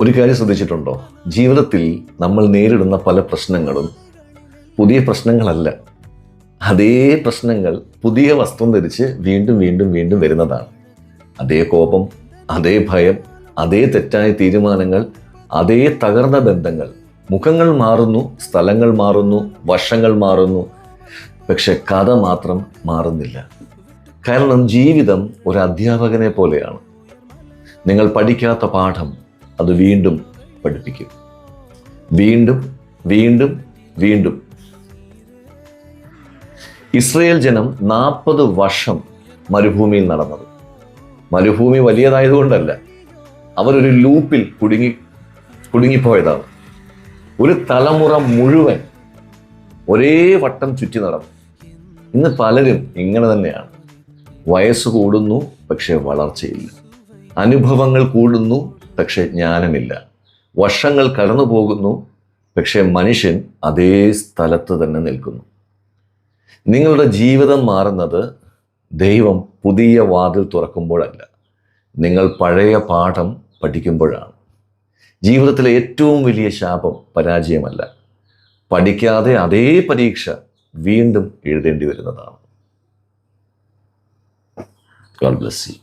ഒരു കാര്യം ശ്രദ്ധിച്ചിട്ടുണ്ടോ? ജീവിതത്തിൽ നമ്മൾ നേരിടുന്ന പല പ്രശ്നങ്ങളും പുതിയ പ്രശ്നങ്ങളല്ല. അതേ പ്രശ്നങ്ങൾ പുതിയ വസ്ത്രം ധരിച്ച് വീണ്ടും വീണ്ടും വീണ്ടും വരുന്നതാണ്. അതേ കോപം, അതേ ഭയം, അതേ തെറ്റായ തീരുമാനങ്ങൾ, അതേ തകർന്ന ബന്ധങ്ങൾ. മുഖങ്ങൾ മാറുന്നു, സ്ഥലങ്ങൾ മാറുന്നു, വർഷങ്ങൾ മാറുന്നു, പക്ഷെ കഥ മാത്രം മാറുന്നില്ല. കാരണം ജീവിതം ഒരു അധ്യാപകനെ പോലെയാണ്. നിങ്ങൾ പഠിക്കാത്ത പാഠം അത് വീണ്ടും പഠിപ്പിക്കും, വീണ്ടും വീണ്ടും വീണ്ടും. ഇസ്രയേൽ ജനം 40 വർഷം മരുഭൂമിയിൽ നടന്നത്. മരുഭൂമി വലിയതായതുകൊണ്ടല്ല, അവരൊരു ലൂപ്പിൽ കുടുങ്ങിപ്പോയതാണ്. ഒരു തലമുറ മുഴുവൻ ഒരേ വട്ടം ചുറ്റി നടന്നു. ഇന്ന് പലരും ഇങ്ങനെ തന്നെയാണ്. വയസ്സ് കൂടുന്നു, പക്ഷെ വളർച്ചയില്ല. അനുഭവങ്ങൾ കൂടുന്നു, പക്ഷെ ജ്ഞാനമില്ല. വർഷങ്ങൾ കടന്നു പോകുന്നു, പക്ഷെ മനുഷ്യൻ അതേ സ്ഥലത്ത് തന്നെ നിൽക്കുന്നു. നിങ്ങളുടെ ജീവിതം മാറുന്നത് ദൈവം പുതിയ വാതിൽ തുറക്കുമ്പോഴല്ല, നിങ്ങൾ പഴയ പാഠം പഠിക്കുമ്പോഴാണ്. ജീവിതത്തിലെ ഏറ്റവും വലിയ ശാപം പരാജയമല്ല, പഠിക്കാതെ അതേ പരീക്ഷ വീണ്ടും എഴുതേണ്ടി വരുന്നതാണ്. God bless you.